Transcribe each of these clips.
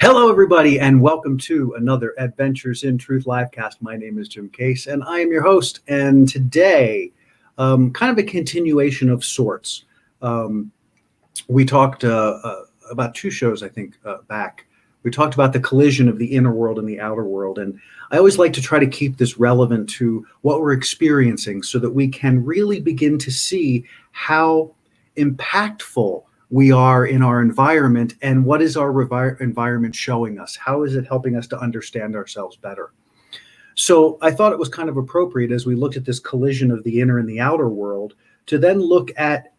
Hello, everybody, and welcome to another Adventures in Truth livecast. My name is Jim Case, and I am your host. And today, kind of a continuation of sorts. Um, we talked about two shows, I think, back. We talked about the collision of the inner world and the outer world. And I always like to try to keep this relevant to what we're experiencing so that we can really begin to see how impactful we are in our environment and what is our environment showing us? How is it helping us to understand ourselves better? So I thought it was kind of appropriate as we looked at this collision of the inner and the outer world to then look at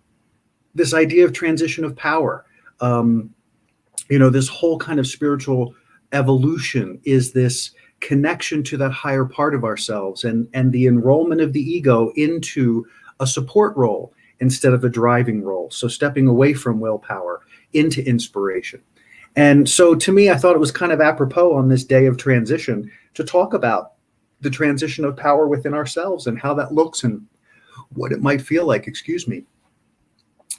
this idea of transition of power. Um, this whole kind of spiritual evolution is this connection to that higher part of ourselves and the enrollment of the ego into a support role instead of a driving role. So stepping away from willpower into inspiration. And so to me, I thought it was kind of apropos on this day of transition to talk about the transition of power within ourselves and how that looks and what it might feel like, excuse me.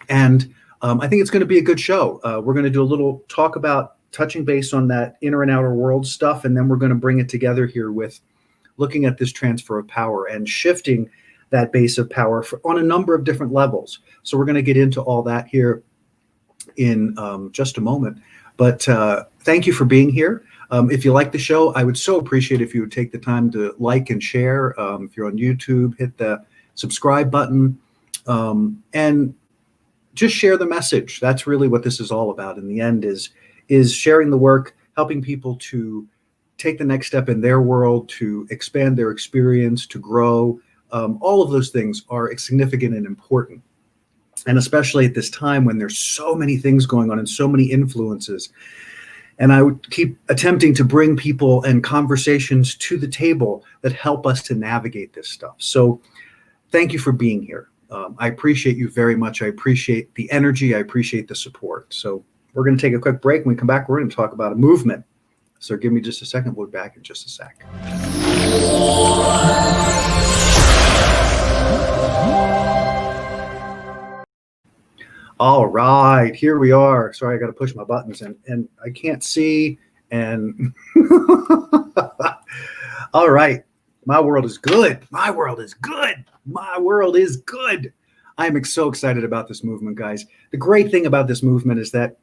And I think it's going to be a good show. We're going to do a little talk about touching base on that inner and outer world stuff, and then we're going to bring it together here with looking at this transfer of power and shifting that base of power on a number of different levels. So we're going to get into all that here in just a moment. But thank you for being here. If you like the show, I would so appreciate if you would take the time to like and share. If you're on YouTube, hit the subscribe button and just share the message. That's really what this is all about in the end is sharing the work, helping people to take the next step in their world, to expand their experience, to grow. All of those things are significant and important. And especially at this time when there's so many things going on and so many influences. And I would keep attempting to bring people and conversations to the table that help us to navigate this stuff. So thank you for being here. I appreciate you very much. I appreciate the energy. I appreciate the support. So we're going to take a quick break. When we come back, we're going to talk about a movement. So give me just a second. We'll be back in just a sec. All right, here we are. Sorry, I got to push my buttons and I can't see. And all right, my world is good. My world is good. My world is good. I'm so excited about this movement, guys. The great thing about this movement is that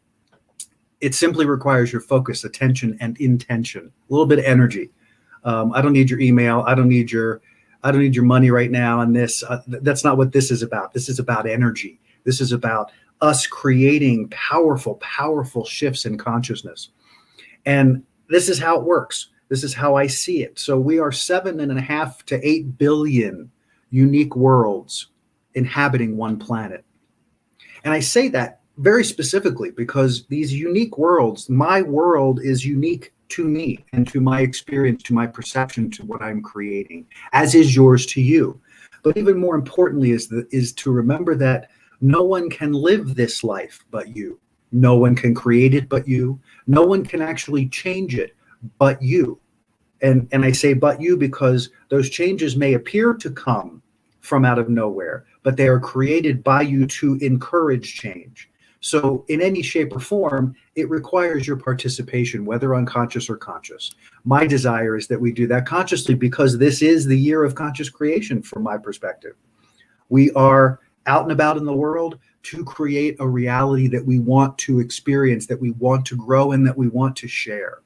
it simply requires your focus, attention, and intention. A little bit of energy. I don't need your email. I don't need your money right now. And this, that's not what this is about. This is about energy. This is about us creating powerful, powerful shifts in consciousness. And this is how it works. This is how I see it. So we are 7.5 to 8 billion unique worlds inhabiting one planet. And I say that very specifically because these unique worlds, my world is unique to me and to my experience, to my perception, to what I'm creating, as is yours to you. But even more importantly is to remember that no one can live this life but you. No one can create it but you. No one can actually change it but you. And I say but you because those changes may appear to come from out of nowhere, but they are created by you to encourage change. So in any shape or form, it requires your participation, whether unconscious or conscious. My desire is that we do that consciously because this is the year of conscious creation from my perspective. We are out and about in the world to create a reality that we want to experience, that we want to grow, and that we want to share.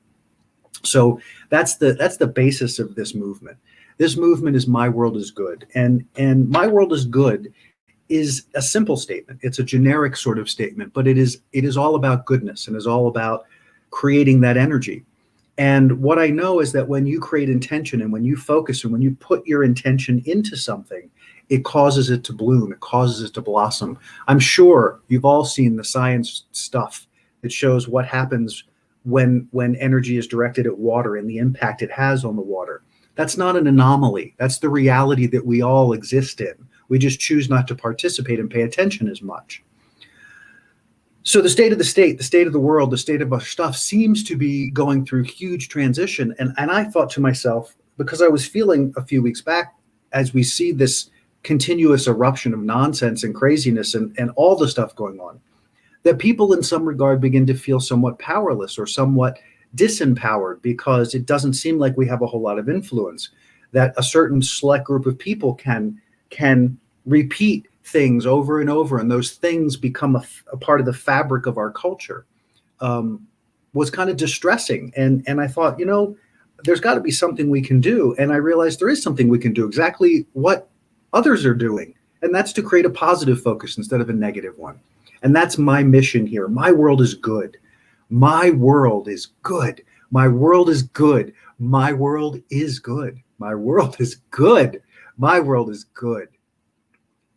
So that's the basis of this movement. This movement is my world is good. And my world is good is a simple statement. It's a generic sort of statement, but it is all about goodness and is all about creating that energy. And what I know is that when you create intention and when you focus and when you put your intention into something, it causes it to bloom. It causes it to blossom. I'm sure you've all seen the science stuff that shows what happens when energy is directed at water and the impact it has on the water. That's not an anomaly. That's the reality that we all exist in. We just choose not to participate and pay attention as much. So the state of the world, the state of our stuff seems to be going through huge transition. And I thought to myself, because I was feeling a few weeks back, as we see this continuous eruption of nonsense and craziness and all the stuff going on, that people in some regard begin to feel somewhat powerless or somewhat disempowered because it doesn't seem like we have a whole lot of influence, that a certain select group of people can repeat things over and over, and those things become a part of the fabric of our culture, was kind of distressing. And I thought, there's got to be something we can do. And I realized there is something we can do, exactly what others are doing, and that's to create a positive focus instead of a negative one. And that's my mission here. My world is good. My world is good. My world is good. My world is good. My world is good. My world is good.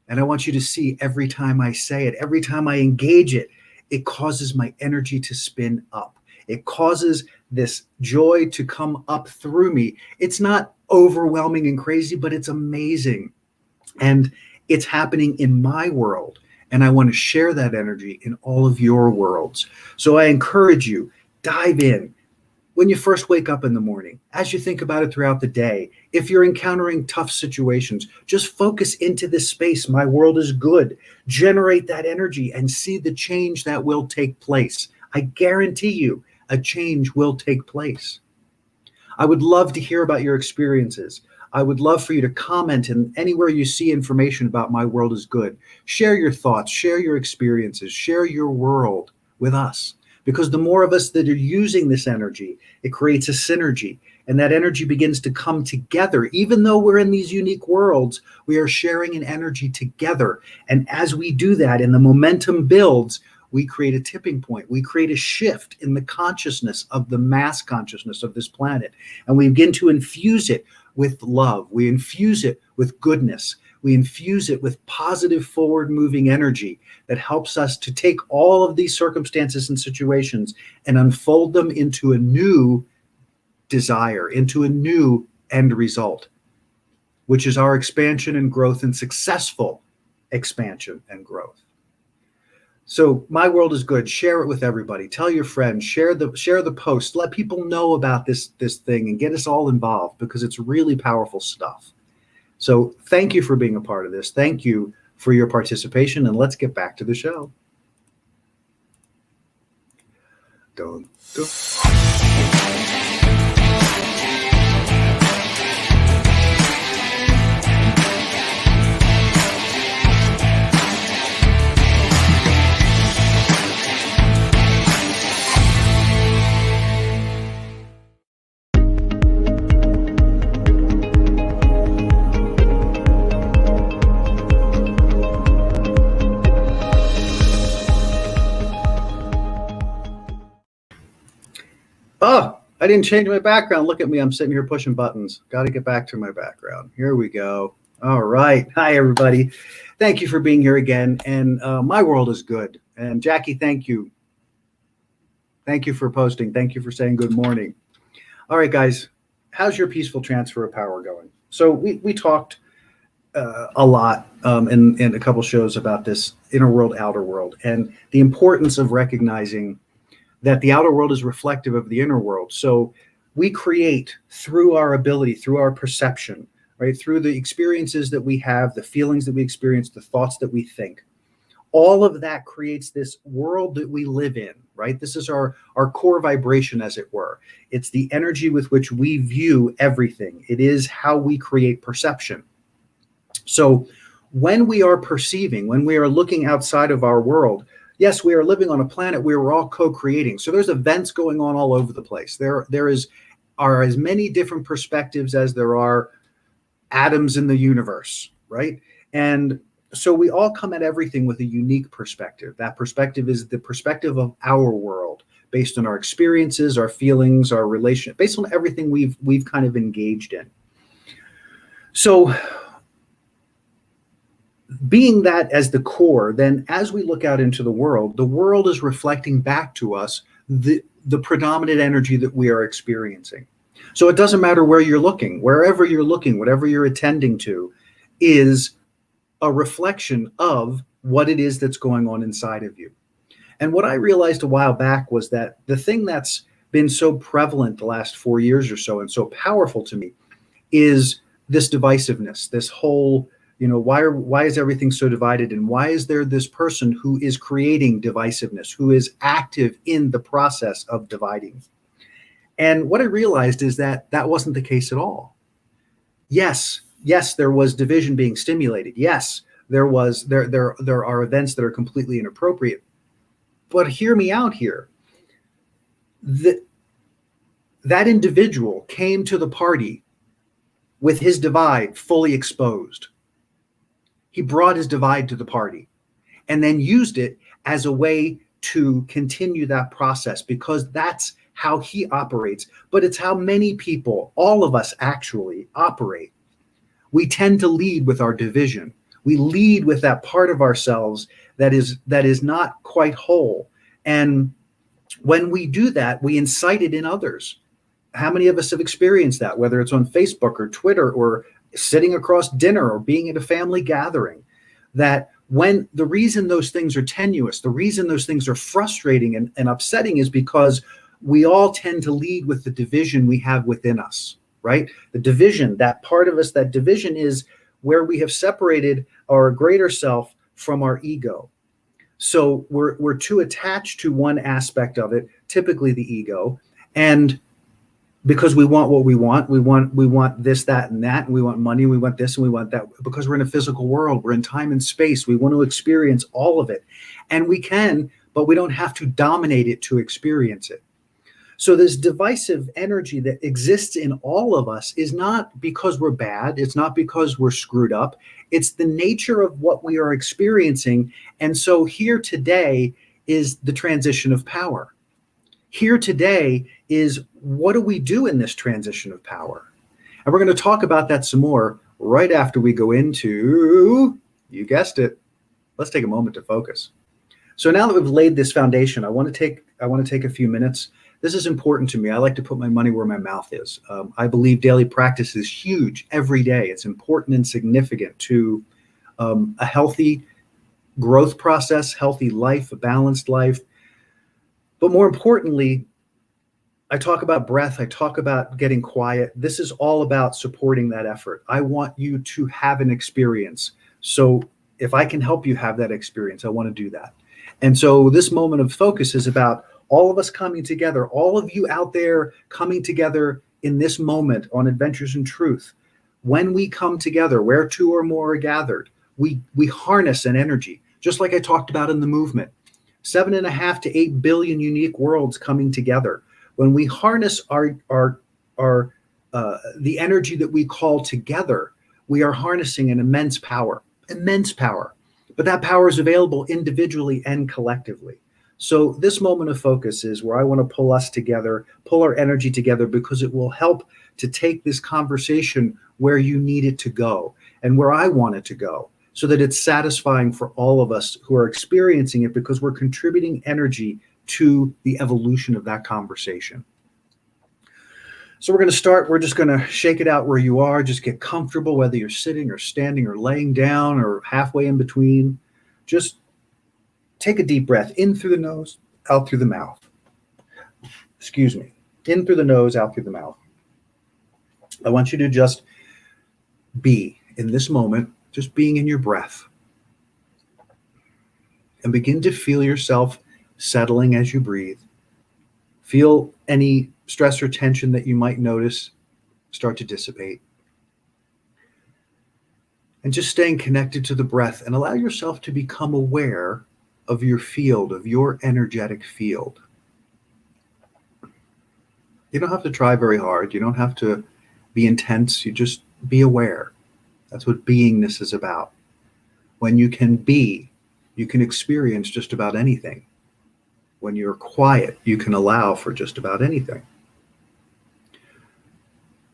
And I want you to see, every time I say it, every time I engage it, it causes my energy to spin up. It causes this joy to come up through me. It's not overwhelming and crazy, but it's amazing. And it's happening in my world. And I want to share that energy in all of your worlds. So I encourage you, dive in. When you first wake up in the morning, as you think about it throughout the day, if you're encountering tough situations, just focus into this space. My world is good. Generate that energy and see the change that will take place. I guarantee you, a change will take place. I would love to hear about your experiences. I would love for you to comment, and anywhere you see information about My World is Good, share your thoughts, share your experiences, share your world with us. Because the more of us that are using this energy, it creates a synergy, and that energy begins to come together. Even though we're in these unique worlds, we are sharing an energy together. And as we do that and the momentum builds, we create a tipping point. We create a shift in the consciousness of the mass consciousness of this planet. And we begin to infuse it with love. We infuse it with goodness. We infuse it with positive forward-moving energy that helps us to take all of these circumstances and situations and unfold them into a new desire, into a new end result, which is our expansion and growth, and successful expansion and growth. So My World is Good. Share it with everybody. Tell your friends. Share the post. Let people know about this thing and get us all involved, because it's really powerful stuff. So thank you for being a part of this. Thank you for your participation, and let's get back to the show. Dun, dun. Oh, I didn't change my background. Look at me. I'm sitting here pushing buttons. Got to get back to my background. Here we go. All right. Hi, everybody. Thank you for being here again. And My World is Good. And Jackie, thank you. Thank you for posting. Thank you for saying good morning. All right, guys. How's your peaceful transfer of power going? So we talked a lot in a couple shows about this inner world, outer world, and the importance of recognizing that the outer world is reflective of the inner world. So we create through our ability, through our perception, right? Through the experiences that we have, the feelings that we experience, the thoughts that we think. All of that creates this world that we live in, right? This is our core vibration, as it were. It's the energy with which we view everything. It is how we create perception. So when we are perceiving, when we are looking outside of our world, yes, we are living on a planet where we're all co-creating. So there's events going on all over the place. There are as many different perspectives as there are atoms in the universe, right? And so we all come at everything with a unique perspective. That perspective is the perspective of our world, based on our experiences, our feelings, our relation, based on everything we've kind of engaged in. So being that as the core, then as we look out into the world is reflecting back to us the predominant energy that we are experiencing. So it doesn't matter where you're looking, wherever you're looking, whatever you're attending to is a reflection of what it is that's going on inside of you. And what I realized a while back was that the thing that's been so prevalent the last 4 years or so and so powerful to me is this divisiveness, this whole, why is everything so divided? And why is there this person who is creating divisiveness, who is active in the process of dividing? And what I realized is that that wasn't the case at all. Yes, there was division being stimulated. Yes, there are events that are completely inappropriate. But hear me out here. That individual came to the party with his divide fully exposed. He brought his divide to the party and then used it as a way to continue that process, because that's how he operates. But it's how many people, all of us actually operate. We tend to lead with our division. We lead with that part of ourselves that is not quite whole. And when we do that, we incite it in others. How many of us have experienced that, whether it's on Facebook or Twitter or sitting across dinner or being at a family gathering, that when the reason those things are tenuous, the reason those things are frustrating and upsetting is because we all tend to lead with the division we have within us, right? The division, that part of us, that division is where we have separated our greater self from our ego. So we're too attached to one aspect of it, typically the ego, and because we want what we want this, that, and that, and we want money, we want this, and we want that, because we're in a physical world, we're in time and space, we want to experience all of it. And we can, but we don't have to dominate it to experience it. So this divisive energy that exists in all of us is not because we're bad, it's not because we're screwed up, it's the nature of what we are experiencing. And so here today is the transition of power. Here today is, what do we do in this transition of power? And we're going to talk about that some more right after we go into, you guessed it, let's take a moment to focus. So now that we've laid this foundation, I want to take a few minutes. This is important to me. I like to put my money where my mouth is. I believe daily practice is huge every day. It's important and significant to a healthy growth process, healthy life, a balanced life. But more importantly, I talk about breath. I talk about getting quiet. This is all about supporting that effort. I want you to have an experience. So if I can help you have that experience, I want to do that. And so this moment of focus is about all of us coming together, all of you out there coming together in this moment on Adventures in Truth. When we come together, where two or more are gathered, we harness an energy, just like I talked about in the movement. 7.5 to 8 billion unique worlds coming together. When we harness the energy that we call together, we are harnessing an immense power. But that power is available individually and collectively. So this moment of focus is where I want to pull us together, pull our energy together, because it will help to take this conversation where you need it to go and where I want it to go, so that it's satisfying for all of us who are experiencing it, because we're contributing energy to the evolution of that conversation. So we're going to start. We're just going to shake it out where you are. Just get comfortable, whether you're sitting or standing or laying down or halfway in between. Just take a deep breath in through the nose, out through the mouth. Excuse me. In through the nose, out through the mouth. I want you to just be in this moment, just being in your breath. And begin to feel yourself settling as you breathe. Feel any stress or tension that you might notice start to dissipate. And just staying connected to the breath, and allow yourself to become aware of your field, of your energetic field. You don't have to try very hard. You don't have to be intense. You just be aware. That's what beingness is about. When you can be, you can experience just about anything. When you're quiet, you can allow for just about anything.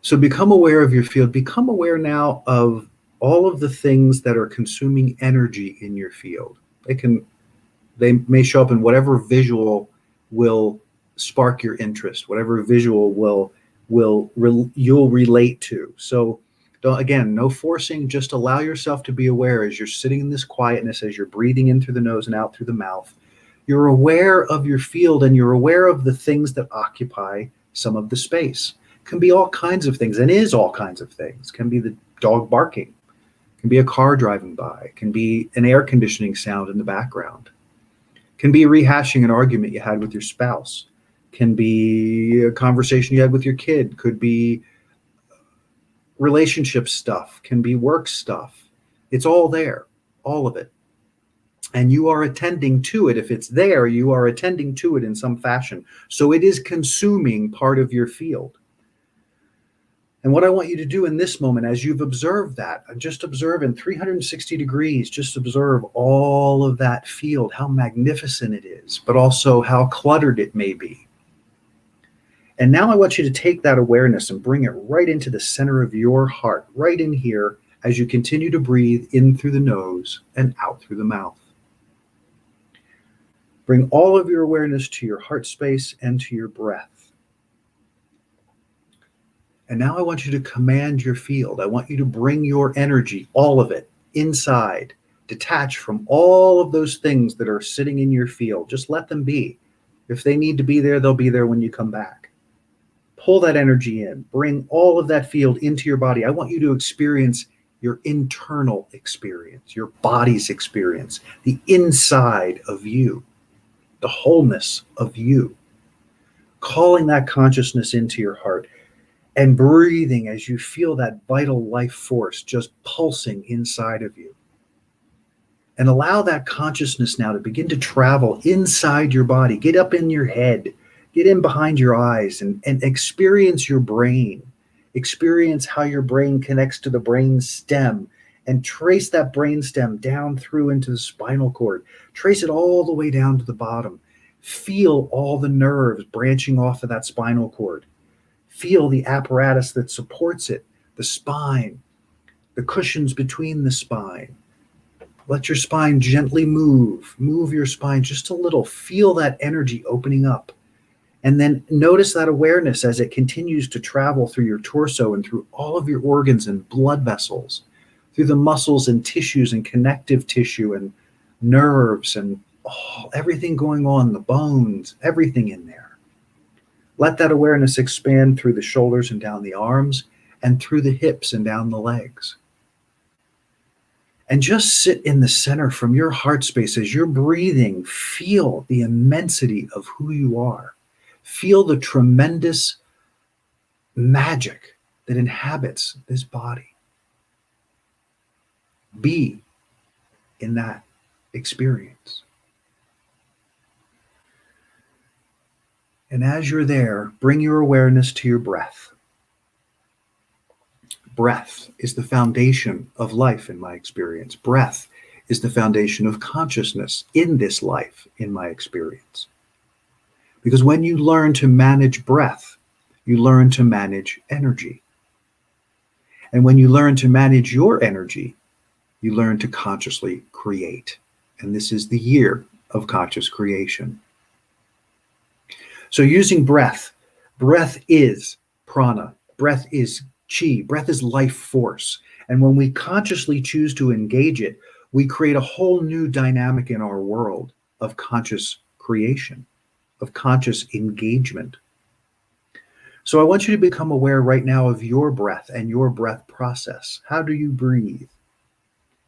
So become aware of your field. Become aware now of all of the things that are consuming energy in your field. They may show up in whatever visual will spark your interest, whatever visual you'll relate to. So again, no forcing, just allow yourself to be aware as you're sitting in this quietness, as you're breathing in through the nose and out through the mouth. You're aware of your field, and you're aware of the things that occupy some of the space. It can be all kinds of things, and is all kinds of things. It can be the dog barking. It can be a car driving by. It can be an air conditioning sound in the background. It can be rehashing an argument you had with your spouse. can be a conversation you had with your kid, could be relationship stuff, can be work stuff. It's all there, all of it. And you are attending to it. If it's there, you are attending to it in some fashion. So it is consuming part of your field. And what I want you to do in this moment, as you've observed that, just observe in 360 degrees, just observe all of that field, how magnificent it is, but also how cluttered it may be. And now I want you to take that awareness and bring it right into the center of your heart, right in here, as you continue to breathe in through the nose and out through the mouth. Bring all of your awareness to your heart space and to your breath. And now I want you to command your field. I want you to bring your energy, all of it, inside, detach from all of those things that are sitting in your field. Just let them be. If they need to be there, they'll be there when you come back. Pull that energy in. Bring all of that field into your body. I want you to experience your internal experience, your body's experience, the inside of you, the wholeness of you. Calling that consciousness into your heart. And breathing as you feel that vital life force just pulsing inside of you. And allow that consciousness now to begin to travel inside your body. Get up in your head. Get in behind your eyes and experience your brain. Experience how your brain connects to the brain stem. And trace that brain stem down through into the spinal cord. Trace it all the way down to the bottom. Feel all the nerves branching off of that spinal cord. Feel the apparatus that supports it, the spine, the cushions between the spine. Let your spine gently move. Move your spine just a little. Feel that energy opening up. And then notice that awareness as it continues to travel through your torso and through all of your organs and blood vessels, through the muscles and tissues and connective tissue and nerves and everything going on, the bones, everything in there. Let that awareness expand through the shoulders and down the arms and through the hips and down the legs. And just sit in the center from your heart space as you're breathing. Feel the immensity of who you are. Feel the tremendous magic that inhabits this body. Be in that experience. And as you're there, bring your awareness to your breath. Breath is the foundation of life in my experience. Breath is the foundation of consciousness in this life in my experience. Because when you learn to manage breath, you learn to manage energy. And when you learn to manage your energy, you learn to consciously create. And this is the year of conscious creation. So using breath, breath is prana, breath is chi, breath is life force. And when we consciously choose to engage it, we create a whole new dynamic in our world of conscious creation, of conscious engagement. So I want you to become aware right now of your breath and your breath process. How do you breathe?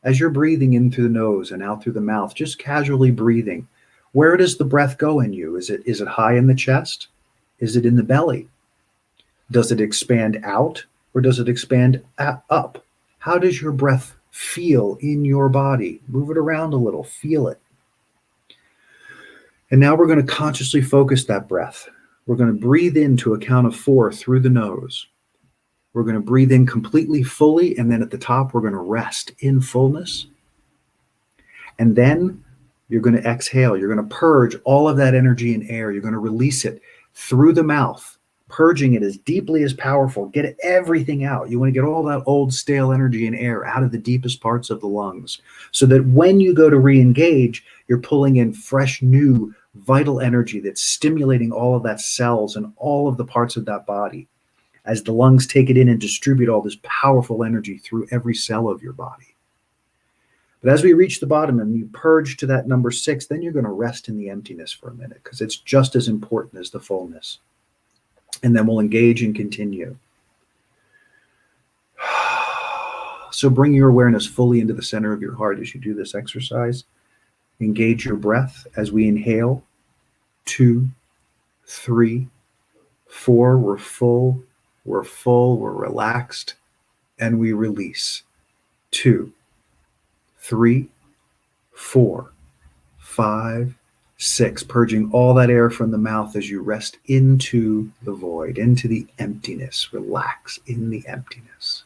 As you're breathing in through the nose and out through the mouth, just casually breathing. Where does the breath go in you? Is it high in the chest? Is it in the belly? Does it expand out or does it expand up? How does your breath feel in your body? Move it around a little, feel it. And now we're going to consciously focus that breath. We're going to breathe in to a count of 4 through the nose. We're going to breathe in completely, fully, and then at the top, we're going to rest in fullness. And then you're going to exhale. You're going to purge all of that energy in air. You're going to release it through the mouth, purging it as deeply as powerful. Get everything out. You want to get all that old, stale energy in air out of the deepest parts of the lungs so that when you go to re-engage, you're pulling in fresh, new, vital energy that's stimulating all of that cells and all of the parts of that body as the lungs take it in and distribute all this powerful energy through every cell of your body. But as we reach the bottom and you purge to that number 6, then you're going to rest in the emptiness for a minute because it's just as important as the fullness. And then we'll engage and continue. So bring your awareness fully into the center of your heart as you do this exercise. Engage your breath as we inhale. 2, 3, 4, we're full, we're relaxed, and we release. 2, 3, 4, 5, 6, purging all that air from the mouth as you rest into the void, into the emptiness. Relax in the emptiness.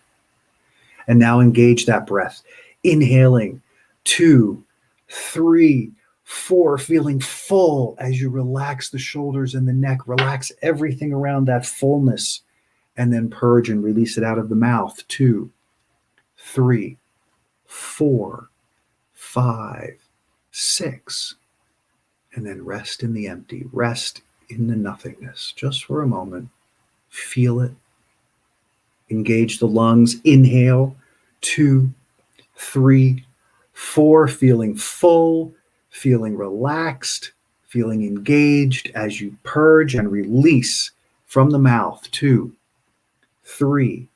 And now engage that breath. Inhaling, 2, 3, 4, feeling full as you relax the shoulders and the neck. Relax everything around that fullness, and then purge and release it out of the mouth. 2, 3, 4, 5, 6. And then rest in the empty, rest in the nothingness, just for a moment. Feel it. Engage the lungs. Inhale, 2, 3, 4, feeling full, feeling relaxed, feeling engaged as you purge and release from the mouth. 2, 3,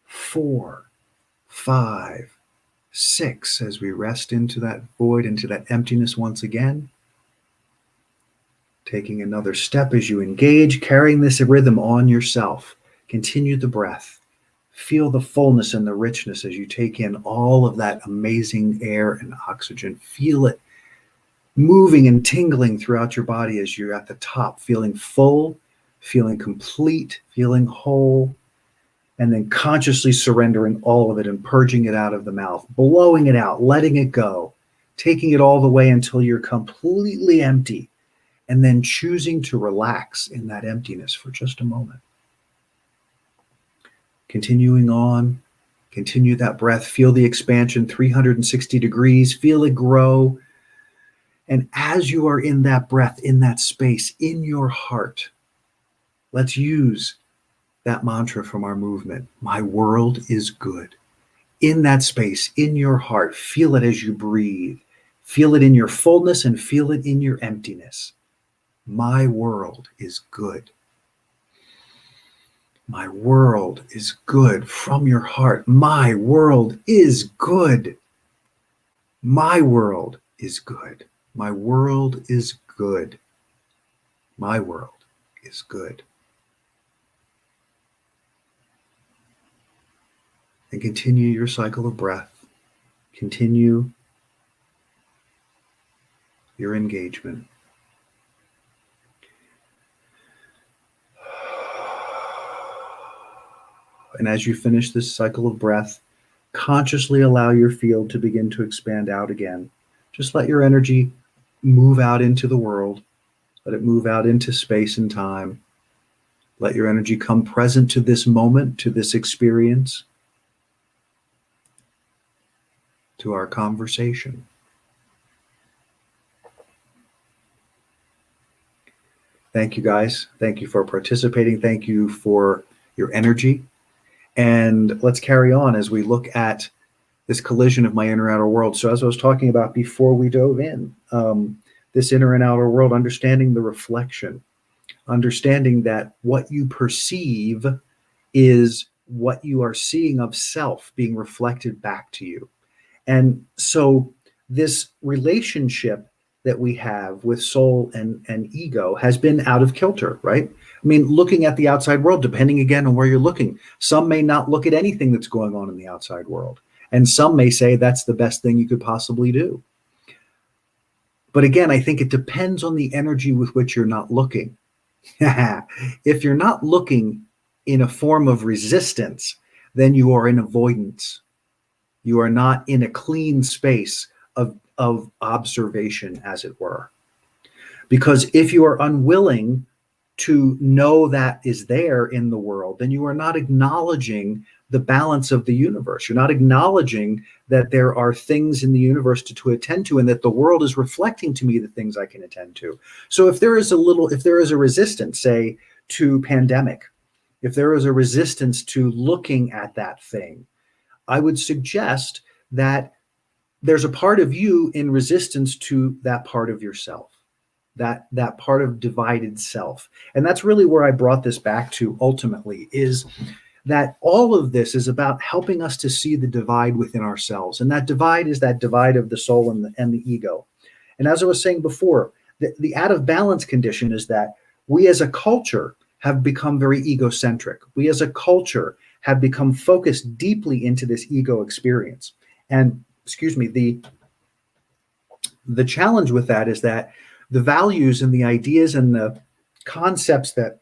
4, 5, 6, as we rest into that void, into that emptiness once again. Taking another step as you engage, carrying this rhythm on yourself. Continue the breath. Feel the fullness and the richness as you take in all of that amazing air and oxygen. Feel it moving and tingling throughout your body as you're at the top, feeling full, feeling complete, feeling whole, and then consciously surrendering all of it and purging it out of the mouth, blowing it out, letting it go, taking it all the way until you're completely empty, and then choosing to relax in that emptiness for just a moment. Continuing on, continue that breath, feel the expansion 360 degrees, feel it grow. And as you are in that breath, in that space, in your heart, let's use that mantra from our movement. My world is good. In that space, in your heart, feel it as you breathe. Feel it in your fullness and feel it in your emptiness. My world is good. My world is good from your heart. My world is good. My world is good. My world is good. My world is good. And continue your cycle of breath. Continue your engagement. And as you finish this cycle of breath, consciously allow your field to begin to expand out again. Just let your energy move out into the world. Let it move out into space and time. Let your energy come present to this moment, to this experience, to our conversation. Thank you, guys. Thank you for participating. Thank you for your energy. And let's carry on as we look at this collision of my inner and outer world. So as I was talking about before we dove in, this inner and outer world, understanding the reflection, understanding that what you perceive is what you are seeing of self being reflected back to you. And so this relationship that we have with soul and ego has been out of kilter, right? I mean, looking at the outside world, depending again on where you're looking, some may not look at anything that's going on in the outside world. And some may say that's the best thing you could possibly do. But again, I think it depends on the energy with which you're not looking. If you're not looking in a form of resistance, then you are in avoidance. You are not in a clean space of observation, as it were. Because if you are unwilling to know that is there in the world, then you are not acknowledging the balance of the universe. You're not acknowledging that there are things in the universe to attend to, and that the world is reflecting to me the things I can attend to. So if there is a resistance, say, to pandemic, if there is a resistance to looking at that thing, I would suggest that there's a part of you in resistance to that part of yourself, that part of divided self. And that's really where I brought this back to ultimately, is that all of this is about helping us to see the divide within ourselves. And that divide is that divide of the soul and the ego. And as I was saying before, the out of balance condition is that We as a culture have become very egocentric. We as a culture have become focused deeply into this ego experience. And excuse me, the challenge with that is that the values and the ideas and the concepts that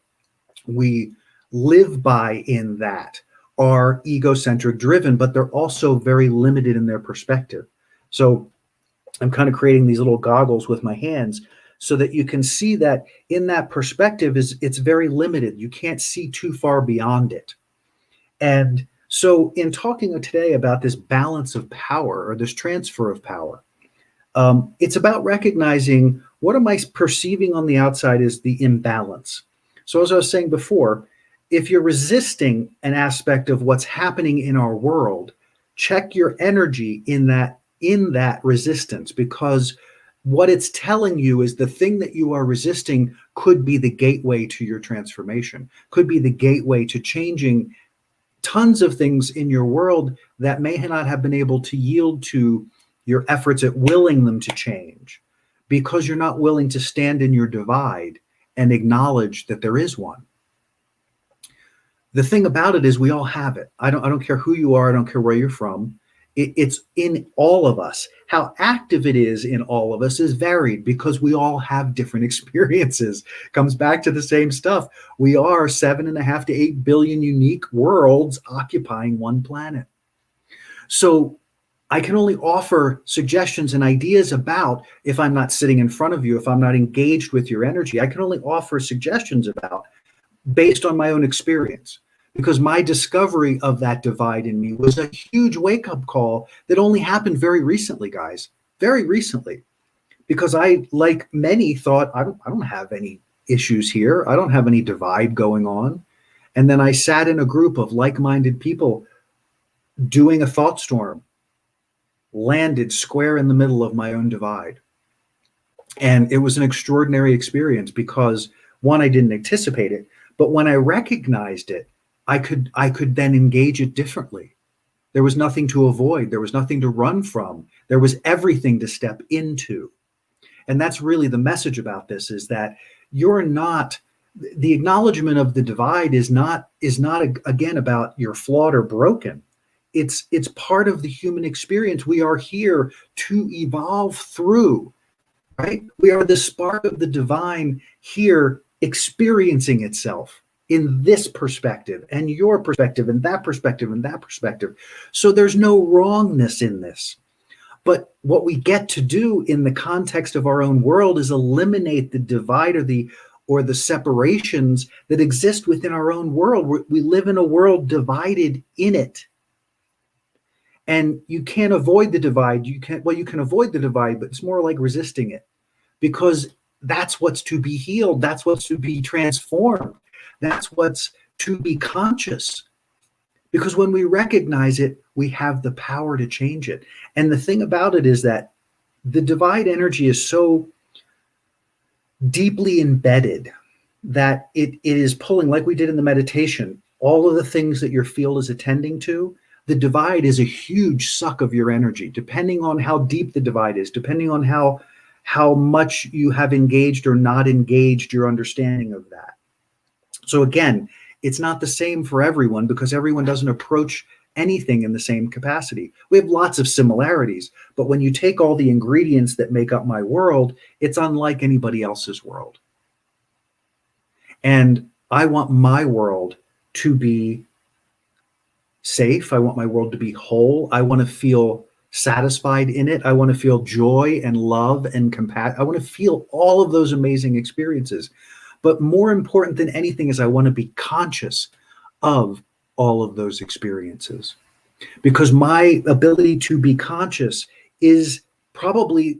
we live by in that are egocentric driven, but they're also very limited in their perspective. So I'm kind of creating these little goggles with my hands so that you can see that in that perspective it's very limited. You can't see too far beyond it. And so in talking today about this balance of power or this transfer of power, it's about recognizing what am I perceiving on the outside is the imbalance. So as I was saying before, if you're resisting an aspect of what's happening in our world, check your energy in that resistance, because what it's telling you is the thing that you are resisting could be the gateway to your transformation, could be the gateway to changing tons of things in your world that may not have been able to yield to your efforts at willing them to change, because you're not willing to stand in your divide and acknowledge that there is one. The thing about it is we all have it. I don't care who you are. I don't care where you're from. It's in all of us. How active it is in all of us is varied because we all have different experiences. Comes back to the same stuff. We are 7.5 to 8 billion unique worlds occupying one planet. So I can only offer suggestions and ideas about, if I'm not sitting in front of you, if I'm not engaged with your energy, I can only offer suggestions about based on my own experience, because my discovery of that divide in me was a huge wake-up call that only happened very recently, guys, very recently, because I, like many, thought I don't have any issues here. I don't have any divide going on. And then I sat in a group of like-minded people doing a thought storm, landed square in the middle of my own divide. And it was an extraordinary experience because, one, I didn't anticipate it, but when I recognized it, I could then engage it differently. There was nothing to avoid. There was nothing to run from. There was everything to step into. And that's really the message about this, is that you're not, the acknowledgement of the divide is not again about you're flawed or broken. It's part of the human experience. We are here to evolve through, right? We are the spark of the divine here experiencing itself in this perspective and your perspective and that perspective and that perspective. So there's no wrongness in this. But what we get to do in the context of our own world is eliminate the divide or the separations that exist within our own world. We live in a world divided in it. And you can't avoid the divide. You can avoid the divide, but it's more like resisting it, because that's what's to be healed. That's what's to be transformed. That's what's to be conscious. Because when we recognize it, we have the power to change it. And the thing about it is that the divide energy is so deeply embedded that it is pulling, like we did in the meditation, all of the things that your field is attending to. The divide is a huge suck of your energy, depending on how deep the divide is, depending on how much you have engaged or not engaged your understanding of that. So again, it's not the same for everyone, because everyone doesn't approach anything in the same capacity. We have lots of similarities, but when you take all the ingredients that make up my world, it's unlike anybody else's world. And I want my world to be safe. I want my world to be whole. I want to feel satisfied in it. I want to feel joy and love and compassion. I want to feel all of those amazing experiences. But more important than anything is I want to be conscious of all of those experiences, because my ability to be conscious is probably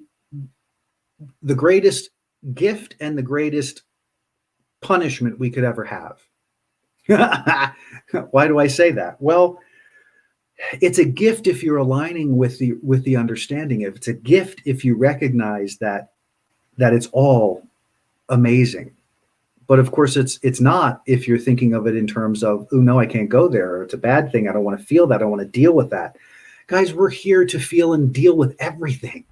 the greatest gift and the greatest punishment we could ever have. Why do I say that? Well, it's a gift if you're aligning with the understanding. If it's a gift if you recognize that it's all amazing. But of course, it's not if you're thinking of it in terms of, oh no, I can't go there, or it's a bad thing. I don't want to feel that. I don't want to deal with that. Guys, we're here to feel and deal with everything.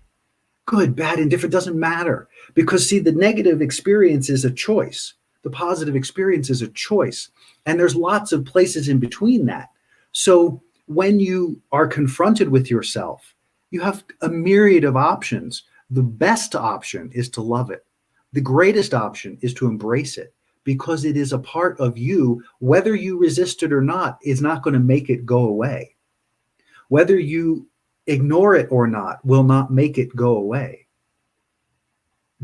Good, bad, indifferent, doesn't matter. Because see, the negative experience is a choice. The positive experience is a choice. And there's lots of places in between that. So when you are confronted with yourself, you have a myriad of options. The best option is to love it. The greatest option is to embrace it, because it is a part of you. Whether you resist it or not is not going to make it go away. Whether you ignore it or not will not make it go away.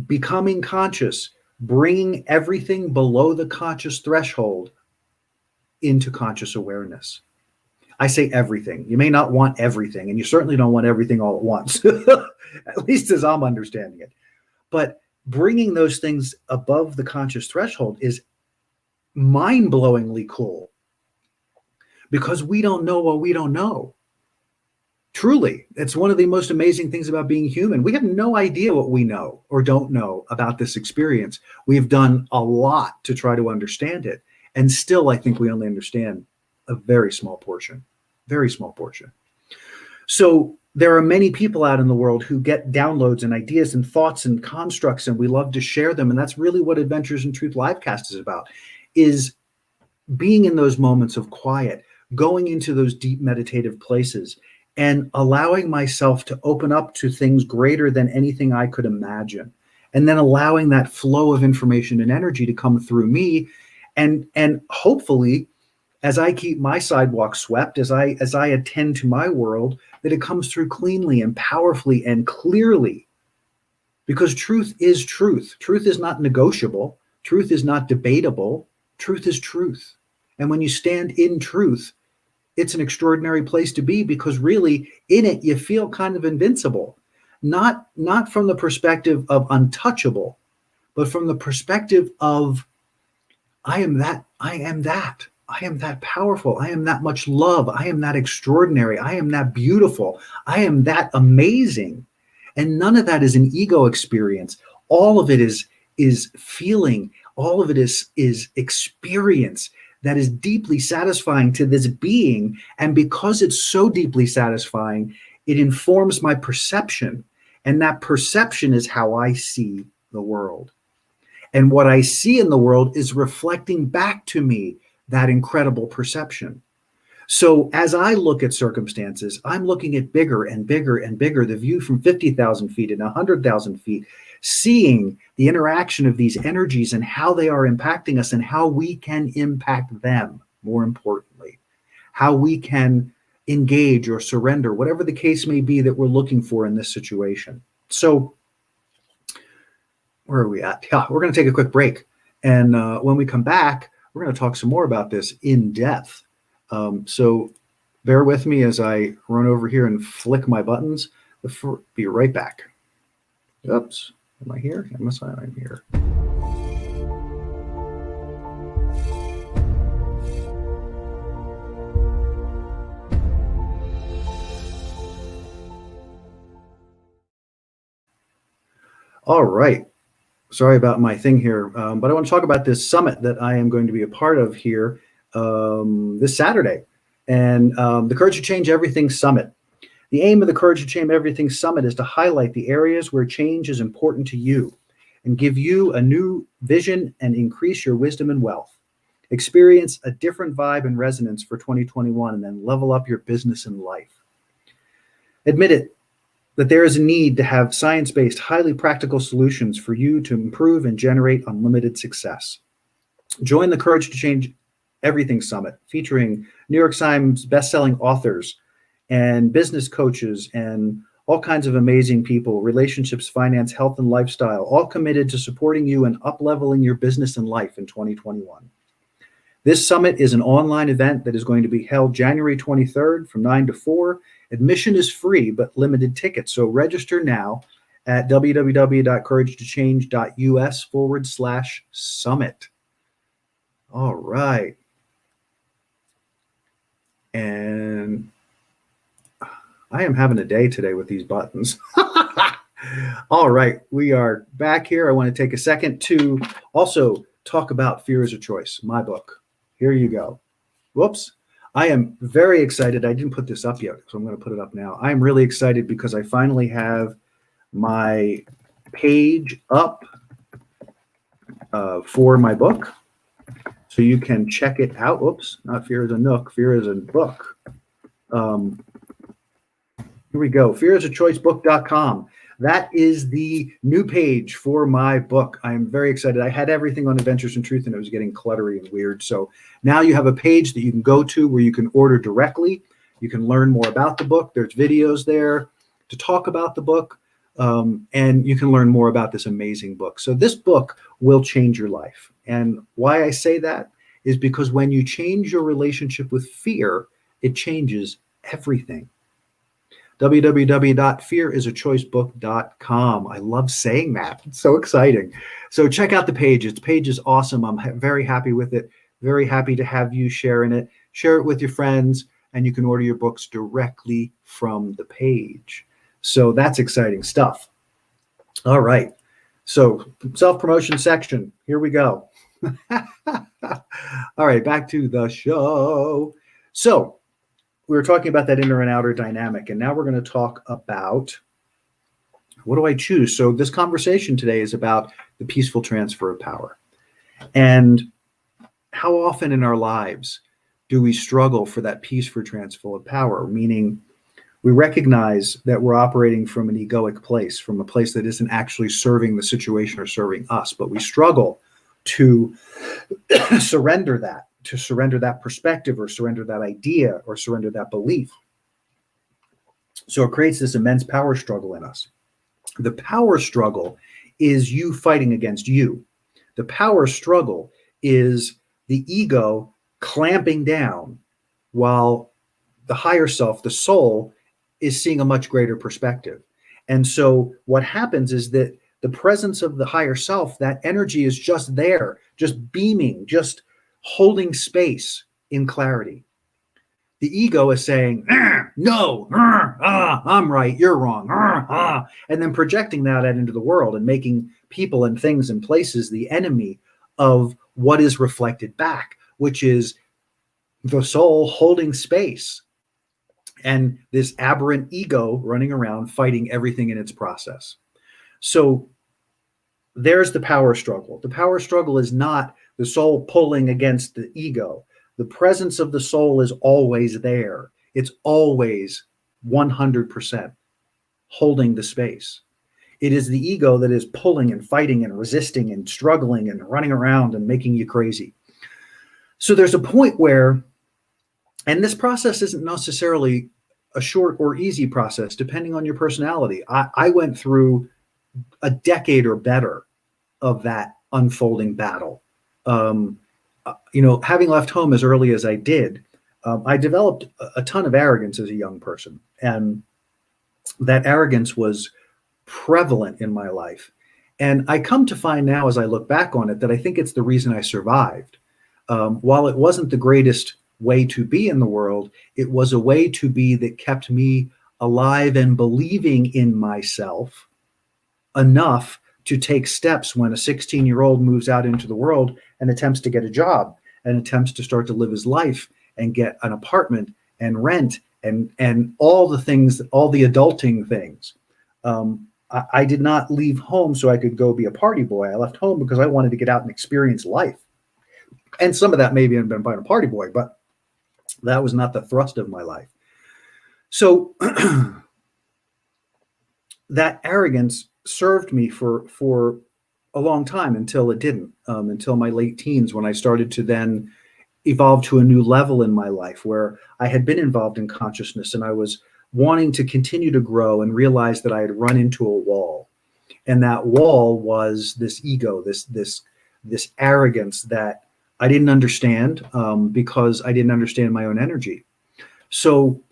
Becoming conscious, bringing everything below the conscious threshold into conscious awareness. I say everything. You may not want everything, and you certainly don't want everything all at once, at least as I'm understanding it. But bringing those things above the conscious threshold is mind-blowingly cool, because we don't know what we don't know. Truly, it's one of the most amazing things about being human. We have no idea what we know or don't know about this experience. We've done a lot to try to understand it. And still, I think we only understand a very small portion, very small portion. So there are many people out in the world who get downloads and ideas and thoughts and constructs, and we love to share them. And that's really what Adventures in Truth Livecast is about, is being in those moments of quiet, going into those deep meditative places, and allowing myself to open up to things greater than anything I could imagine. And then allowing that flow of information and energy to come through me. And hopefully, as I keep my sidewalk swept, as I attend to my world, that it comes through cleanly and powerfully and clearly. Because truth is truth. Truth is not negotiable. Truth is not debatable. Truth is truth. And when you stand in truth, it's an extraordinary place to be, because really in it, you feel kind of invincible, not from the perspective of untouchable, but from the perspective of, I am that powerful. I am that much love. I am that extraordinary. I am that beautiful. I am that amazing. And none of that is an ego experience. All of it is feeling. All of it is experience that is deeply satisfying to this being. And because it's so deeply satisfying, it informs my perception. And that perception is how I see the world. And what I see in the world is reflecting back to me that incredible perception. So as I look at circumstances, I'm looking at bigger and bigger and bigger, the view from 50,000 feet and 100,000 feet, seeing the interaction of these energies and how they are impacting us and how we can impact them, more importantly, how we can engage or surrender, whatever the case may be that we're looking for in this situation. So where are we at? Yeah, we're going to take a quick break. And when we come back, we're going to talk some more about this in depth. So bear with me as I run over here and flick my buttons. Be right back. Oops. Am I here? I'm here. All right. Sorry about my thing here, but I want to talk about this summit that I am going to be a part of here this Saturday, and the Courage to Change Everything Summit. The aim of the Courage to Change Everything Summit is to highlight the areas where change is important to you and give you a new vision and increase your wisdom and wealth. Experience a different vibe and resonance for 2021 and then level up your business and life. Admit it that there is a need to have science-based, highly practical solutions for you to improve and generate unlimited success. Join the Courage to Change Everything Summit, featuring New York Times best-selling authors and business coaches and all kinds of amazing people, relationships, finance, health, and lifestyle, all committed to supporting you and up-leveling your business and life in 2021. This summit is an online event that is going to be held January 23rd from 9 to 4. Admission is free, but limited tickets. So register now at www.couragetochange.us/summit. All right. And I am having a day today with these buttons. All right. We are back here. I want to take a second to also talk about Fear is a Choice, my book. Here you go. Whoops. I am very excited. I didn't put this up yet, so I'm going to put it up now. I'm really excited because I finally have my page up. for my book. So you can check it out. Oops, not Fear is a Nook, Fear is a Book. Here we go, fearisachoicebook.com. That is the new page for my book. I'm very excited. I had everything on Adventures in Truth and it was getting cluttery and weird. So now you have a page that you can go to where you can order directly. You can learn more about the book. There's videos there to talk about the book. And you can learn more about this amazing book. So this book will change your life. And why I say that is because when you change your relationship with fear, it changes everything. www.fearisachoicebook.com. I love saying that. It's so exciting. So check out the page. Its page is awesome. I'm very happy with it. Very happy to have you sharing it. Share it with your friends, and you can order your books directly from the page. So that's exciting stuff. All right. So self-promotion section. Here we go. All right, back to the show. So we were talking about that inner and outer dynamic, and now we're going to talk about what do I choose? So this conversation today is about the peaceful transfer of power. And how often in our lives do we struggle for that peaceful transfer of power? Meaning we recognize that we're operating from an egoic place, from a place that isn't actually serving the situation or serving us, but we struggle to surrender that perspective or surrender that idea or surrender that belief. So it creates this immense power struggle in us. The power struggle is you fighting against you. The power struggle is the ego clamping down while the higher self, the soul, is seeing a much greater perspective. And so what happens is that the presence of the higher self, that energy is just there, just beaming, just holding space in clarity. The ego is saying, no, I'm right, you're wrong, and then projecting that out into the world and making people and things and places the enemy of what is reflected back, which is the soul holding space and this aberrant ego running around fighting everything in its process. So there's the power struggle. The power struggle is not the soul pulling against the ego. The presence of the soul is always there. It's always 100% holding the space. It is the ego that is pulling and fighting and resisting and struggling and running around and making you crazy. So there's a point where, and this process isn't necessarily a short or easy process, depending on your personality. I went through a decade or better of that unfolding battle. Having left home as early as I did, I developed a ton of arrogance as a young person. And that arrogance was prevalent in my life. And I come to find now, as I look back on it, that I think it's the reason I survived. While it wasn't the greatest way to be in the world, it was a way to be that kept me alive and believing in myself enough to take steps when a 16-year-old moves out into the world and attempts to get a job and attempts to start to live his life and get an apartment and rent and all the things, all the adulting things. I did not leave home so I could go be a party boy. I left home because I wanted to get out and experience life. And some of that maybe had been being a party boy, but that was not the thrust of my life. So that arrogance served me for a long time until it didn't, until my late teens, when I started to then evolve to a new level in my life where I had been involved in consciousness and I was wanting to continue to grow and realize that I had run into a wall. And that wall was this ego, this arrogance that I didn't understand because I didn't understand my own energy. So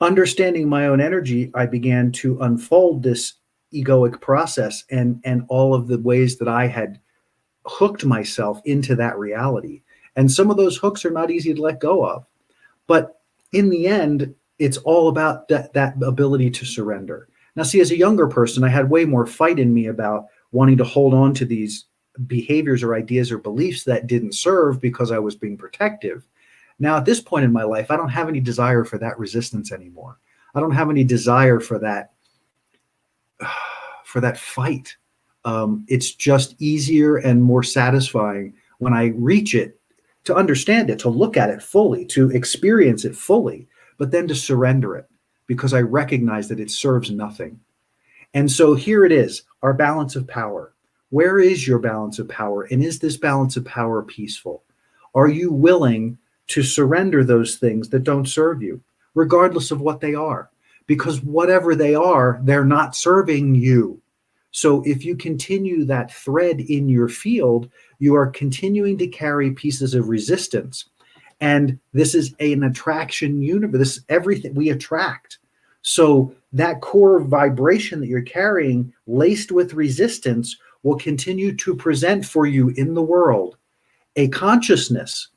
understanding my own energy, I began to unfold this egoic process and all of the ways that I had hooked myself into that reality. And some of those hooks are not easy to let go of. But in the end, it's all about that ability to surrender. Now, see, as a younger person, I had way more fight in me about wanting to hold on to these behaviors or ideas or beliefs that didn't serve because I was being protective. Now, at this point in my life, I don't have any desire for that resistance anymore. I don't have any desire for that fight. It's just easier and more satisfying when I reach it, to understand it, to look at it fully, to experience it fully, but then to surrender it because I recognize that it serves nothing. And so here it is, our balance of power. Where is your balance of power? And is this balance of power peaceful? Are you willing to surrender those things that don't serve you, regardless of what they are? Because whatever they are, they're not serving you. So if you continue that thread in your field, you are continuing to carry pieces of resistance. And this is an attraction universe. This is everything we attract. So that core vibration that you're carrying, laced with resistance, will continue to present for you in the world a consciousness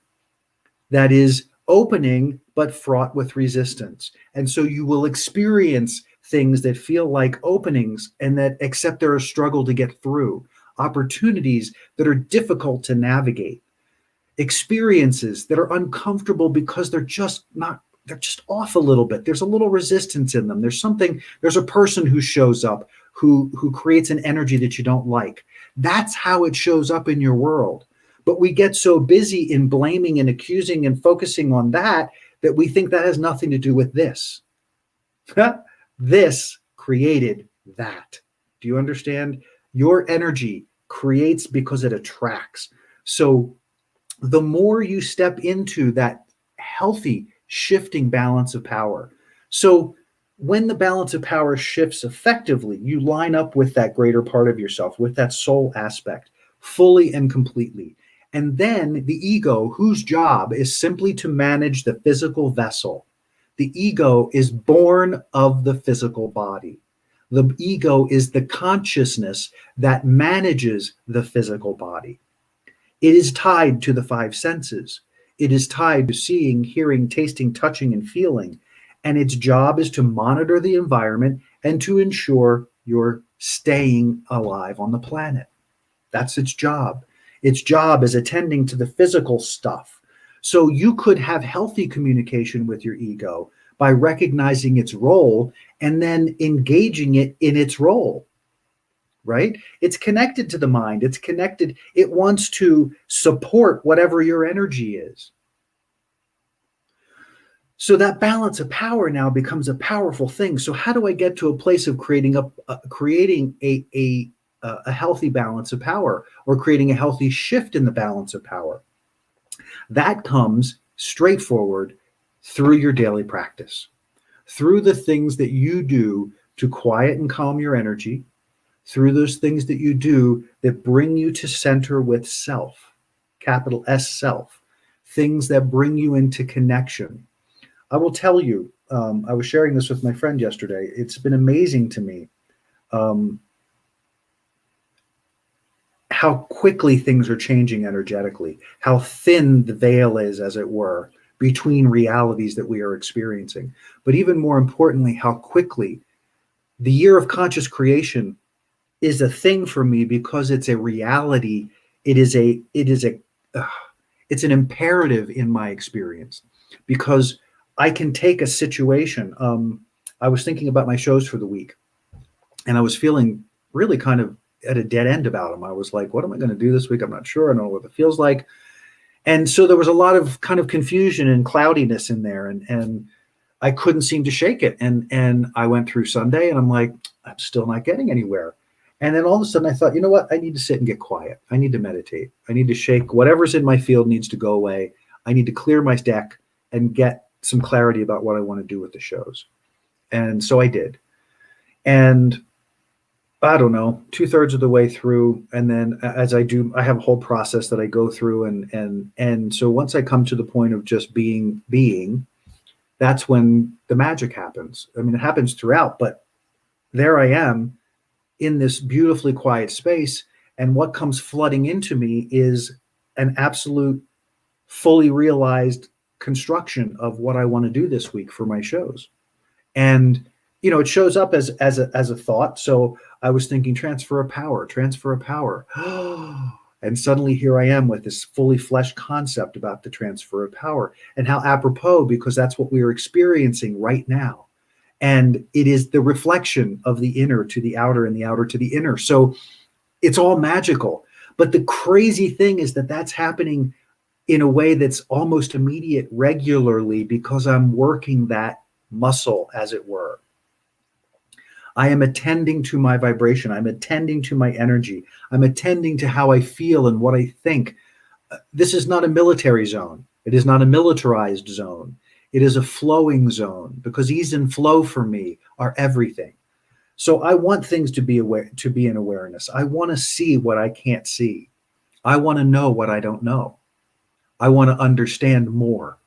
that is opening but fraught with resistance. And so you will experience things that feel like openings and that, except they're a struggle to get through, opportunities that are difficult to navigate, experiences that are uncomfortable because they're just off a little bit. There's a little resistance in them. There's a person who shows up who creates an energy that you don't like. That's how it shows up in your world. But we get so busy in blaming and accusing and focusing on that we think that has nothing to do with this. This created that. Do you understand? Your energy creates because it attracts. So the more you step into that healthy shifting balance of power. So when the balance of power shifts effectively, you line up with that greater part of yourself, with that soul aspect, fully and completely. And then the ego, whose job is simply to manage the physical vessel. The ego is born of the physical body. The ego is the consciousness that manages the physical body. It is tied to the five senses. It is tied to seeing, hearing, tasting, touching, and feeling. And its job is to monitor the environment and to ensure you're staying alive on the planet. That's its job. Its job is attending to the physical stuff. So you could have healthy communication with your ego by recognizing its role and then engaging it in its role, right? It's connected to the mind. It's connected. It wants to support whatever your energy is. So that balance of power now becomes a powerful thing. So how do I get to a place of creating a healthy balance of power, or creating a healthy shift in the balance of power? That comes straightforward through your daily practice, through the things that you do to quiet and calm your energy, through those things that you do that bring you to center with self, capital S self, things that bring you into connection. I will tell you, I was sharing this with my friend yesterday. It's been amazing to me how quickly things are changing energetically, how thin the veil is, as it were, between realities that we are experiencing. But even more importantly, how quickly the year of conscious creation is a thing for me, because it's a reality. It's an imperative in my experience, because I can take a situation. I was thinking about my shows for the week, and I was feeling really kind of at a dead end about them. I was like, what am I going to do this week? I'm not sure. I don't know what it feels like. And so there was a lot of kind of confusion and cloudiness in there, and I couldn't seem to shake it. And I went through Sunday, and I'm like, I'm still not getting anywhere. And then all of a sudden I thought, you know what? I need to sit and get quiet. I need to meditate. I need to shake whatever's in my field needs to go away. I need to clear my deck and get some clarity about what I want to do with the shows. And so I did. And I don't know, 2/3 of the way through. And then as I do, I have a whole process that I go through. And so once I come to the point of just being, that's when the magic happens. I mean, it happens throughout, but there I am in this beautifully quiet space. And what comes flooding into me is an absolute, fully realized construction of what I want to do this week for my shows. And, you know, it shows up as a thought. So I was thinking transfer of power. And suddenly here I am with this fully fleshed concept about the transfer of power, and how apropos, because that's what we are experiencing right now. And it is the reflection of the inner to the outer and the outer to the inner. So It's all magical. But the crazy thing is that that's happening in a way that's almost immediate regularly because I'm working that muscle, as it were. I am attending to my vibration. I'm attending to my energy. I'm attending to how I feel and what I think. This is not a military zone. It is not a militarized zone. It is a flowing zone because ease and flow for me are everything. So I want things to be aware, to be in awareness. I want to see what I can't see. I want to know what I don't know. I want to understand more.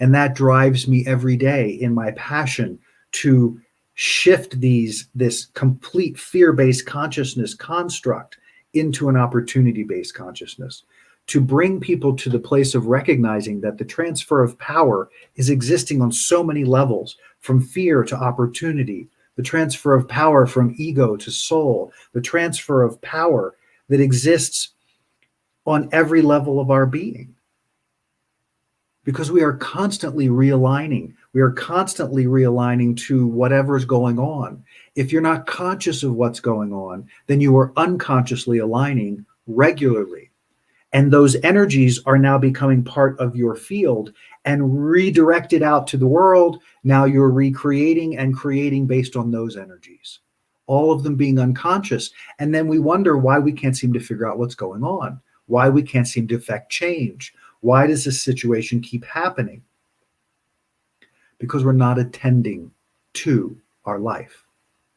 And that drives me every day in my passion to shift this complete fear-based consciousness construct into an opportunity-based consciousness, to bring people to the place of recognizing that the transfer of power is existing on so many levels, from fear to opportunity, the transfer of power from ego to soul, the transfer of power that exists on every level of our being. Because we are constantly realigning. We are constantly realigning to whatever's going on. If you're not conscious of what's going on, then you are unconsciously aligning regularly. And those energies are now becoming part of your field and redirected out to the world. Now you're recreating and creating based on those energies, all of them being unconscious. And then we wonder why we can't seem to figure out what's going on, why we can't seem to affect change. Why does this situation keep happening? Because we're not attending to our life.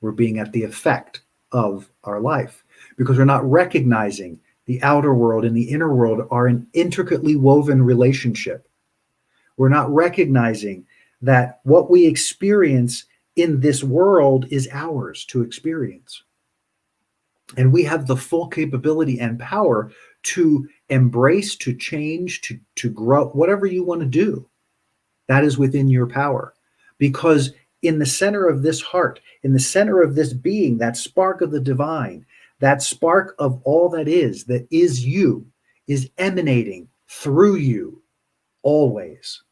We're being at the effect of our life because we're not recognizing the outer world and the inner world are an intricately woven relationship. We're not recognizing that what we experience in this world is ours to experience. And we have the full capability and power to embrace, to change, to grow, whatever you want to do. That is within your power. Because in the center of this heart, in the center of this being, that spark of the divine, that spark of all that is you, is emanating through you always.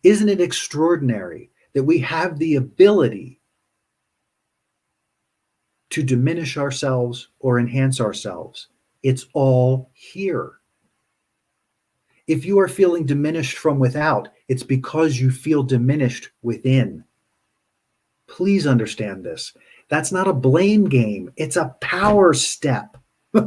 Isn't it extraordinary that we have the ability to diminish ourselves or enhance ourselves? It's all here. If you are feeling diminished from without, it's because you feel diminished within. Please understand this. That's not a blame game. It's a power step. It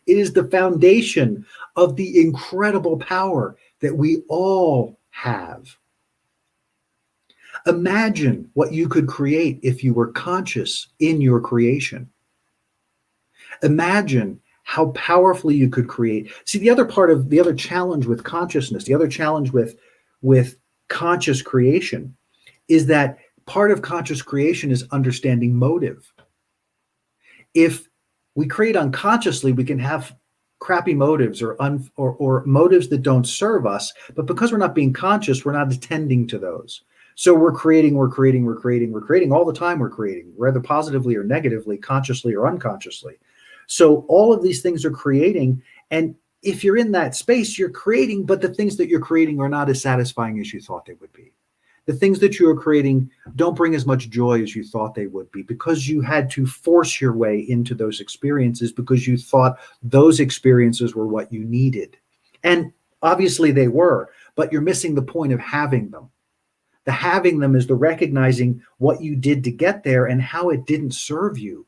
is the foundation of the incredible power that we all have. Imagine what you could create if you were conscious in your creation. Imagine how powerfully you could create. See, the other challenge with consciousness, the other challenge with conscious creation is that part of conscious creation is understanding motive. If we create unconsciously, we can have crappy motives or motives that don't serve us, but because we're not being conscious, we're not attending to those. So we're creating all the time. We're creating, whether positively or negatively, consciously or unconsciously. So all of these things are creating. And if you're in that space, you're creating, but the things that you're creating are not as satisfying as you thought they would be. The things that you are creating don't bring as much joy as you thought they would be because you had to force your way into those experiences because you thought those experiences were what you needed. And obviously they were, but you're missing the point of having them. The having them is the recognizing what you did to get there and how it didn't serve you,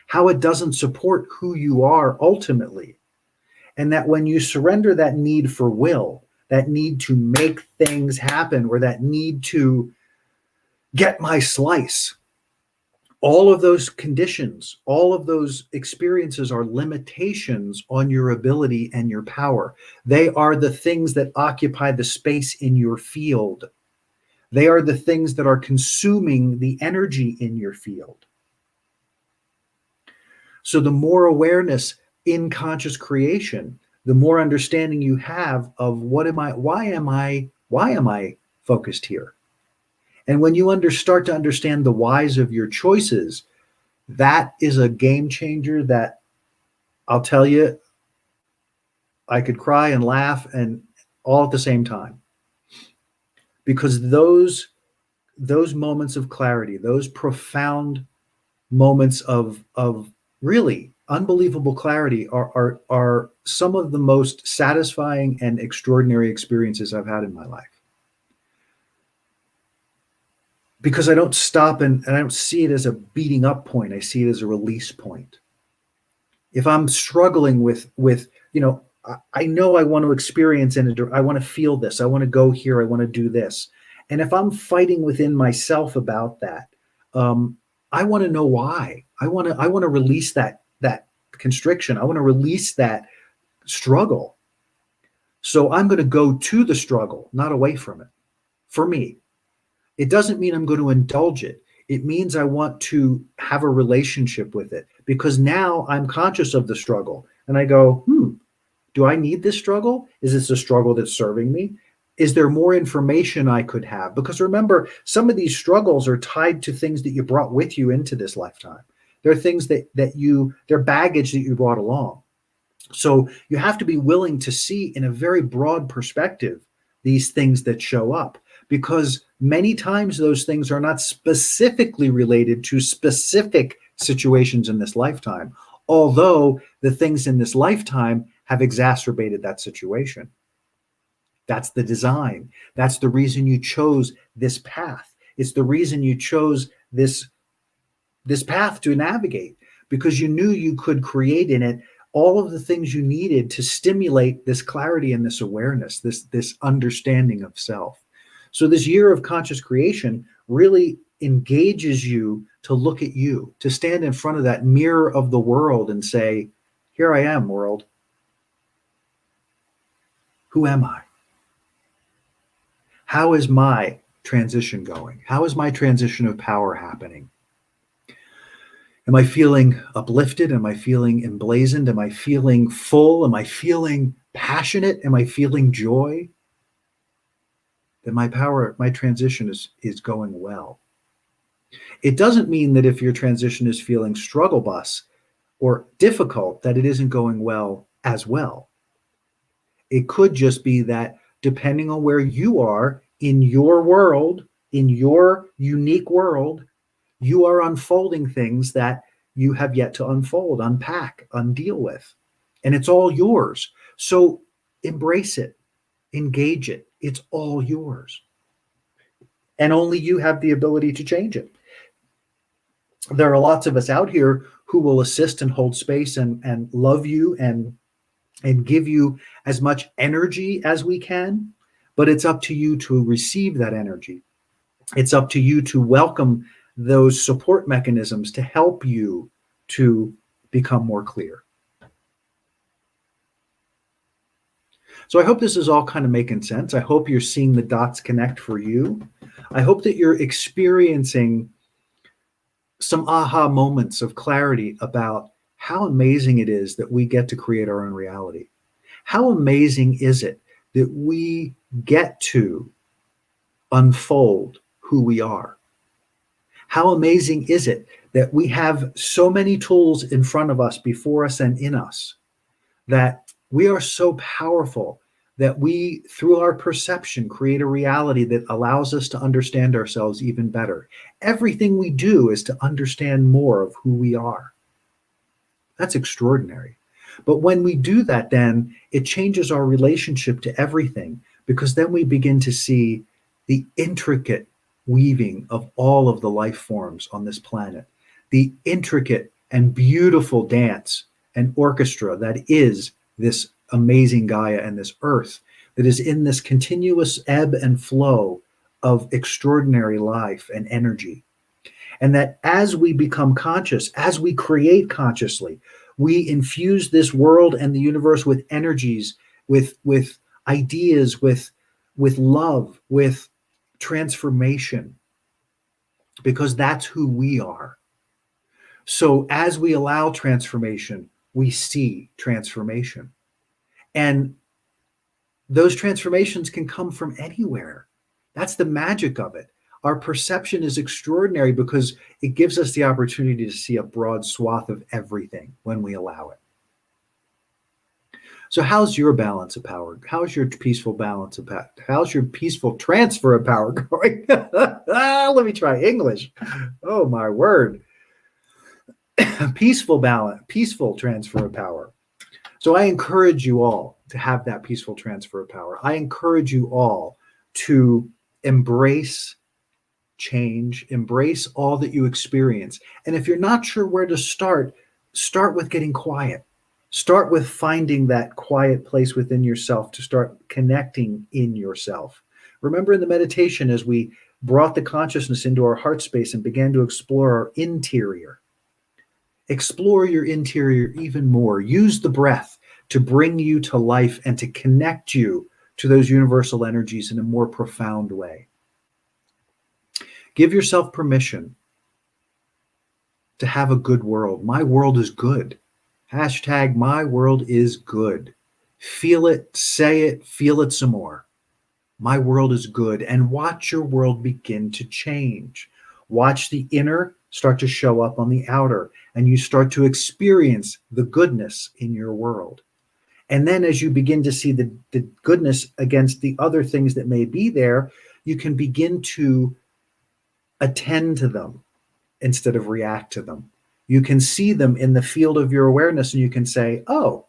how it doesn't support who you are ultimately. And that when you surrender that need for will, that need to make things happen, or that need to get my slice, all of those conditions, all of those experiences are limitations on your ability and your power. They are the things that occupy the space in your field. They are the things that are consuming the energy in your field. So the more awareness in conscious creation, the more understanding you have of why am I focused here? And when you start to understand the whys of your choices, that is a game changer that I'll tell you, I could cry and laugh and all at the same time. Because those moments of clarity, those profound moments of really unbelievable clarity are some of the most satisfying and extraordinary experiences I've had in my life. Because I don't stop and I don't see it as a beating up point. I see it as a release point. If I'm struggling with I know I want to experience and I want to feel this. I want to go here. I want to do this. And if I'm fighting within myself about that, I want to know why. I want to release that constriction. I want to release that struggle. So I'm going to go to the struggle, not away from it. For me, it doesn't mean I'm going to indulge it. It means I want to have a relationship with it, because now I'm conscious of the struggle and I go, do I need this struggle? Is this a struggle that's serving me? Is there more information I could have? Because remember, some of these struggles are tied to things that you brought with you into this lifetime. They're things they're baggage that you brought along. So you have to be willing to see in a very broad perspective these things that show up, because many times those things are not specifically related to specific situations in this lifetime, although the things in this lifetime have exacerbated that situation. That's the design. That's the reason you chose this path. It's the reason you chose this path to navigate, because you knew you could create in it all of the things you needed to stimulate this clarity and this awareness, this understanding of self. So this year of conscious creation really engages you to look at you, to stand in front of that mirror of the world and say, here I am, world. Who am I? How is my transition going? How is my transition of power happening? Am I feeling uplifted? Am I feeling emblazoned? Am I feeling full? Am I feeling passionate? Am I feeling joy? Then my transition is going well. It doesn't mean that if your transition is feeling struggle bus or difficult, that it isn't going well as well. It could just be that depending on where you are in your world, in your unique world, you are unfolding things that you have yet to unfold, unpack, undeal with. And it's all yours. So embrace it, engage it. It's all yours. And only you have the ability to change it. There are lots of us out here who will assist and hold space and love you and give you as much energy as we can, but it's up to you to receive that energy. It's up to you to welcome those support mechanisms to help you to become more clear. So I hope this is all kind of making sense. I hope you're seeing the dots connect for you. I hope that you're experiencing some aha moments of clarity about how amazing it is that we get to create our own reality. How amazing is it that we get to unfold who we are? How amazing is it that we have so many tools in front of us, before us, and in us, that we are so powerful that we, through our perception, create a reality that allows us to understand ourselves even better. Everything we do is to understand more of who we are. That's extraordinary. But when we do that, then it changes our relationship to everything, because then we begin to see the intricate weaving of all of the life forms on this planet, the intricate and beautiful dance and orchestra that is this amazing Gaia and this earth, that is in this continuous ebb and flow of extraordinary life and energy. And that as we become conscious, as we create consciously, we infuse this world and the universe with energies, with ideas, with love, with transformation, because that's who we are. So as we allow transformation, we see transformation. And those transformations can come from anywhere. That's the magic of it. Our perception is extraordinary because it gives us the opportunity to see a broad swath of everything when we allow it. So how's your balance of power? How's your peaceful balance of power? How's your peaceful transfer of power going? Let me try English. Oh, my word. peaceful balance, peaceful transfer of power. So I encourage you all to have that peaceful transfer of power. I encourage you all to embrace change, embrace all that you experience. And if you're not sure where to start with getting quiet. Start with finding that quiet place within yourself to start connecting in yourself. Remember in the meditation, as we brought the consciousness into our heart space and began to explore our interior, explore your interior even more. Use the breath to bring you to life and to connect you to those universal energies in a more profound way. Give yourself permission to have a good world. My world is good. Hashtag my world is good. Feel it, say it, feel it some more. My world is good. And watch your world begin to change. Watch the inner start to show up on the outer, and you start to experience the goodness in your world. And then as you begin to see the goodness against the other things that may be there, you can begin to attend to them instead of react to them. You can see them in the field of your awareness, and you can say, oh,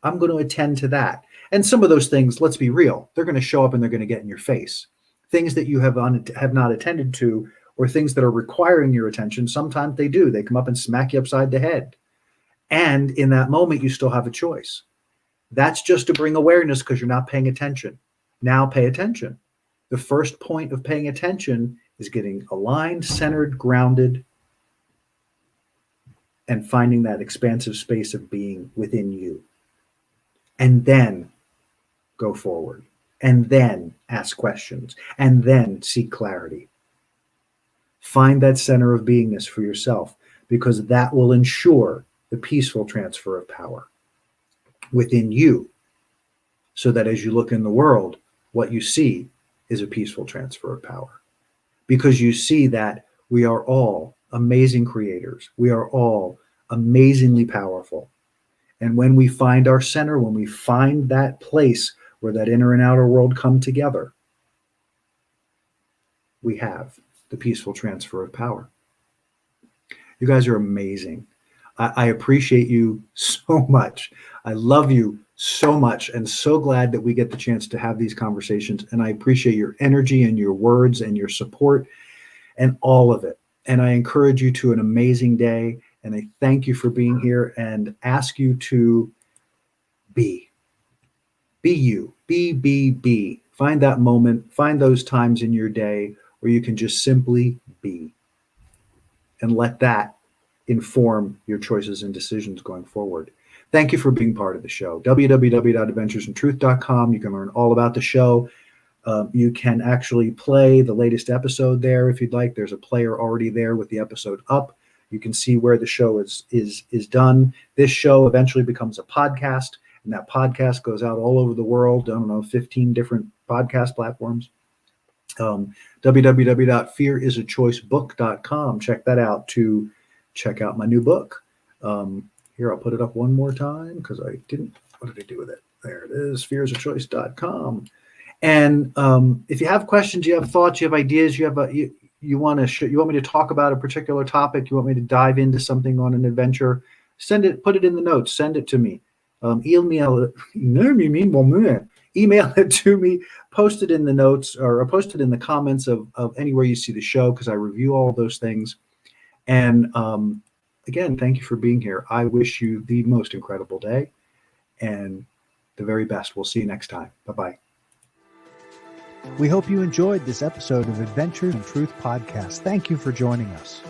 I'm going to attend to that. And some of those things, let's be real, they're going to show up and they're going to get in your face. Things that you have not attended to, or things that are requiring your attention, sometimes they do. They come up and smack you upside the head. And in that moment, you still have a choice. That's just to bring awareness because you're not paying attention. Now pay attention. The first point of paying attention is getting aligned, centered, grounded, and finding that expansive space of being within you. And then go forward. And then ask questions. And then seek clarity. Find that center of beingness for yourself, because that will ensure the peaceful transfer of power within you, so that as you look in the world, what you see is a peaceful transfer of power. Because you see that we are all amazing creators. We are all amazingly powerful. And when we find our center, when we find that place where that inner and outer world come together, we have the peaceful transfer of power. You guys are amazing. I appreciate you so much. I love you so much, and so glad that we get the chance to have these conversations. And I appreciate your energy and your words and your support and all of it. And I encourage you to an amazing day. And I thank you for being here, and ask you to be you, be. Find that moment, find those times in your day where you can just simply be, and let that inform your choices and decisions going forward. Thank you for being part of the show. www.adventuresintruth.com. You can learn all about the show. You can actually play the latest episode there if you'd like. There's a player already there with the episode up. You can see where the show is done. This show eventually becomes a podcast, and that podcast goes out all over the world. I don't know, 15 different podcast platforms. www.fearisachoicebook.com. Check that out to check out my new book. Here, I'll put it up one more time because I didn't. What did I do with it? There it is, fearisachoice.com. And if you have questions, you have thoughts, you have ideas, you want me to talk about a particular topic, you want me to dive into something on an adventure, put it in the notes, send it to me. Email it to me, post it in the notes, or post it in the comments of anywhere you see the show, because I review all of those things. And again, thank you for being here. I wish you the most incredible day and the very best. We'll see you next time. Bye-bye. We hope you enjoyed this episode of Adventures in Truth podcast. Thank you for joining us.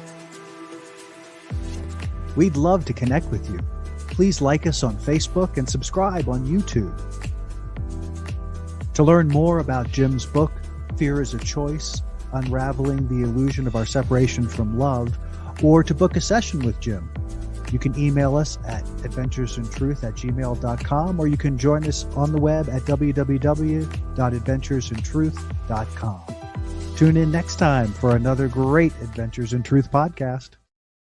We'd love to connect with you. Please like us on Facebook and subscribe on YouTube. To learn more about Jim's book, Fear is a Choice, Unraveling the Illusion of Our Separation from Love, or to book a session with Jim, you can email us at adventuresintruth@gmail.com, or you can join us on the web at www.adventuresintruth.com. Tune in next time for another great Adventures in Truth podcast.